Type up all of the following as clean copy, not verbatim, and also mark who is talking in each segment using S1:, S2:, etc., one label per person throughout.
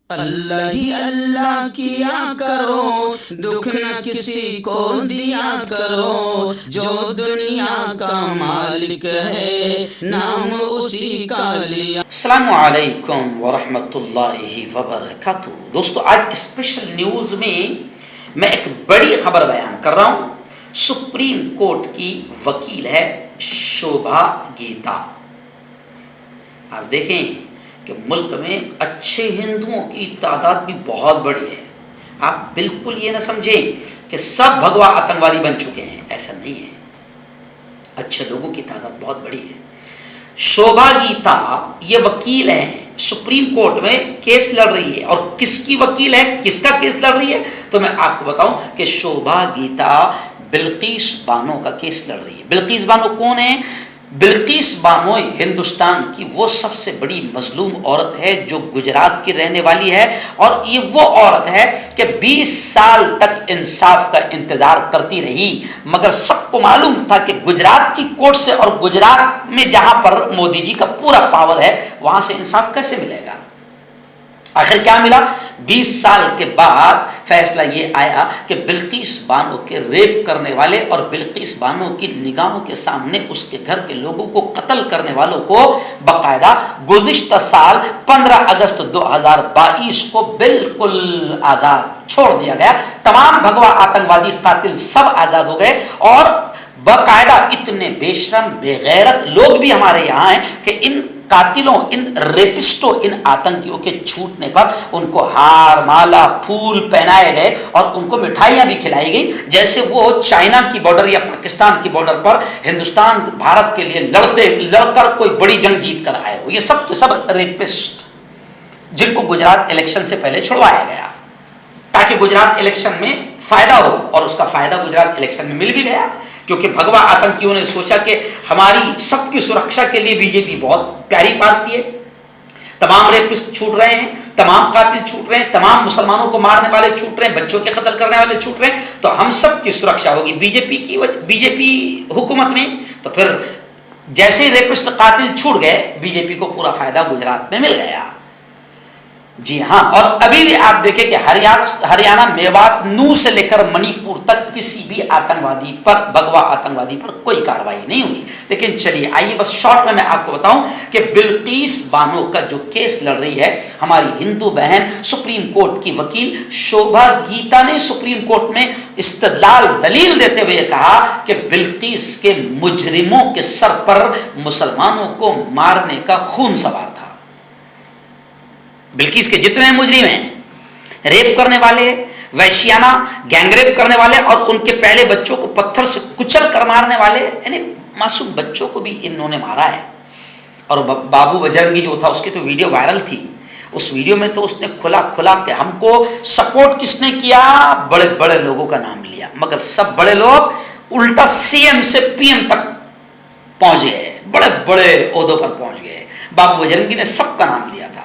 S1: اللہ ہی اللہ کیا کرو، دکھ نہ کسی کو دیا کرو، جو دنیا کا مالک ہے نام اسی کا لیا۔
S2: السلام علیکم ورحمۃ اللہ وبرکاتہ۔ دوستو، آج اسپیشل نیوز میں ایک بڑی خبر بیان کر رہا ہوں۔ سپریم کورٹ کی وکیل ہے شوبھا گیتا۔ آپ دیکھیں کہ ملک میں اچھے ہندوؤں کی تعداد بھی بہت بڑی ہے۔ آپ بالکل یہ نہ سمجھیں کہ سب بھگوا آتنکوادی بن چکے ہیں، ایسا نہیں ہے۔ اچھے لوگوں کی تعداد بہت بڑی ہے۔ شوبھا گیتا یہ وکیل ہیں، سپریم کورٹ میں کیس لڑ رہی ہے۔ اور کس کی وکیل ہے، کس کا کیس لڑ رہی ہے؟ تو میں آپ کو بتاؤں کہ شوبھا گیتا بلقیس بانو کا کیس لڑ رہی ہے۔ بلقیس بانو کون ہے؟ بلقیس بانو ہندوستان کی وہ سب سے بڑی مظلوم عورت ہے جو گجرات کی رہنے والی ہے، اور یہ وہ عورت ہے کہ 20 سال تک انصاف کا انتظار کرتی رہی، مگر سب کو معلوم تھا کہ گجرات کی کورٹ سے اور گجرات میں جہاں پر مودی جی کا پورا پاور ہے وہاں سے انصاف کیسے ملے گا۔ آخر کیا ملا؟ 20 سال کے بعد فیصلہ یہ آیا کہ بلقیس بانو کے ریپ کرنے والے اور بلقیس بانو کی نگاہوں کے سامنے اس کے گھر کے لوگوں کو قتل کرنے والوں کو باقاعدہ گزشتہ سال 15 اگست 2022 کو بالکل آزاد چھوڑ دیا گیا۔ تمام بھگوا آتنکوادی قاتل سب آزاد ہو گئے، اور باقاعدہ اتنے بے شرم بے غیرت لوگ بھی ہمارے یہاں ہیں کہ ان قاتلوں، ان ریپسٹوں، ان آتنکیوں کے چھوٹنے پر ان کو ہار مالا پھول پہنائے گئے اور ان کو مٹھائیاں بھی کھلائی گئی، جیسے وہ چائنا کی بارڈر یا پاکستان کی بارڈر پر ہندوستان بھارت کے لیے لڑ کر کوئی بڑی جنگ جیت کر آئے ہو۔ یہ سب کے سب ریپسٹ جن کو گجرات الیکشن سے پہلے چھڑوایا گیا تاکہ گجرات الیکشن میں فائدہ ہو، اور اس کا فائدہ گجرات الیکشن میں مل بھی گیا، کیونکہ بھگوا آتنکیوں نے سوچا کہ ہماری سب کی سرکشا کے لیے بی جے پی بہت پیاری پارٹی ہے، تمام ریپسٹ چھوٹ رہے ہیں، تمام قاتل چھوٹ رہے ہیں، تمام مسلمانوں کو مارنے والے چھوٹ رہے ہیں، بچوں کے قتل کرنے والے چھوٹ رہے ہیں، تو ہم سب کی سرکشا ہوگی بی جے پی حکومت میں۔ تو پھر جیسے ہی ریپسٹ قاتل چھوٹ گئے، بی جے پی کو پورا فائدہ گجرات میں مل گیا۔ جی ہاں، اور ابھی بھی آپ دیکھیں کہ ہریانہ میوات نو سے لے کر منی پور تک کسی بھی آتنکوادی پر، بھگوا آتنکوادی پر کوئی کارروائی نہیں ہوئی۔ لیکن چلیے آئیے بس شارٹ میں آپ کو بتاؤں کہ بلقیس بانو کا جو کیس لڑ رہی ہے ہماری ہندو بہن، سپریم کورٹ کی وکیل شوبھا گیتا نے سپریم کورٹ میں استدلال دلیل دیتے ہوئے کہا کہ بلقیس کے مجرموں کے سر پر مسلمانوں کو مارنے کا خون سوار تھا۔ بلقیس کے جتنے مجرم ہیں، ریپ کرنے والے، وحشیانہ گینگ ریپ کرنے والے، اور ان کے پہلے بچوں کو پتھر سے کچل کر مارنے والے، یعنی معصوم بچوں کو بھی انہوں نے مارا ہے۔ اور بابو بجرنگی جو تھا اس کی تو ویڈیو وائرل تھی، اس ویڈیو میں تو اس نے کھلا کہ ہم کو سپورٹ کس نے کیا، بڑے بڑے لوگوں کا نام لیا، مگر سب بڑے لوگ الٹا سی ایم سے پی ایم تک پہنچ گئے، بڑے بڑے عہدوں پر پہنچ گئے۔ بابو بجرنگی نے سب کا نام لیا تھا۔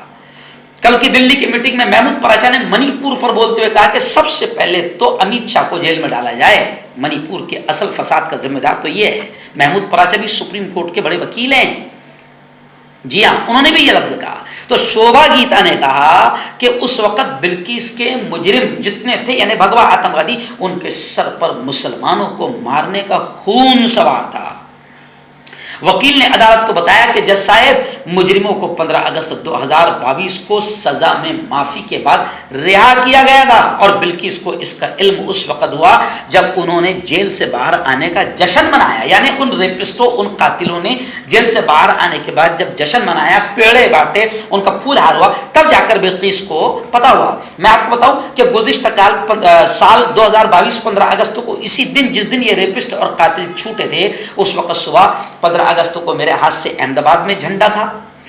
S2: کل کی دلی کی میٹنگ میں محمود پراچا نے منی پور پر بولتے ہوئے کہا کہ سب سے پہلے تو امیت شاہ کو جیل میں ڈالا جائے، منی پور کے اصل فساد کا ذمہ دار تو یہ ہے۔ محمود پراچا بھی سپریم کورٹ کے بڑے وکیل ہیں، جی ہاں، انہوں نے بھی یہ لفظ کہا۔ تو شوبھا گیتا نے کہا کہ اس وقت بلقیس کے مجرم جتنے تھے، یعنی بھگوا آتنکوادی، ان کے سر پر مسلمانوں کو مارنے کا خون سوار تھا۔ وکیل نے عدالت کو بتایا کہ جج صاحب، مجرموں کو 15 اگست 2022 کو سزا میں معافی کے بعد رہا کیا گیا تھا، اور بلقیس کو اس کا علم اس وقت ہوا جب انہوں نے جیل سے باہر آنے کا جشن منایا، یعنی ان ریپسٹوں، ان قاتلوں نے جیل سے باہر آنے کے بعد جب جشن منایا، پیڑے بانٹے، ان کا پھول ہار ہوا، تب جا کر بلقیس کو پتا ہوا۔ میں آپ کو بتاؤں کہ گزشتہ سال 2022 15 اگست کو، اسی دن جس دن یہ ریپسٹ اور قاتل چھوٹے تھے، اس وقت صبح 15 اگست کو میرے ہاتھ سے احمد آباد میں جھنڈا تھا،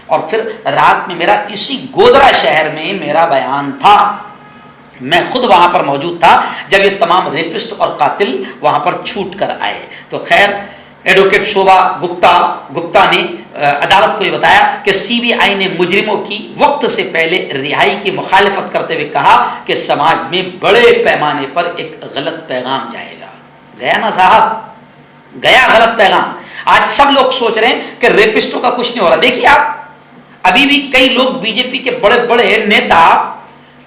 S2: اور پھر رات میں میرا اسی گودرا شہر میں میرا بیان تھا۔ میں خود وہاں پر موجود تھا جب یہ تمام ریپسٹ اور قاتل وہاں پر چھوٹ کر آئے۔ تو خیر، ایڈوکیٹ شوبھا گپتا نے عدالت کو یہ بتایا کہ سی بی آئی نے مجرموں کی وقت سے پہلے رہائی کی مخالفت کرتے ہوئے کہا کہ سماج میں بڑے پیمانے پر ایک غلط پیغام جائے گا۔ گیا نا صاحب، گیا غلط پیغام۔ آج سب لوگ سوچ رہے ہیں کہ ریپسٹوں کا کچھ نہیں ہو رہا۔ دیکھیے آپ، ابھی بھی کئی لوگ بی جے پی کے بڑے بڑے نیتا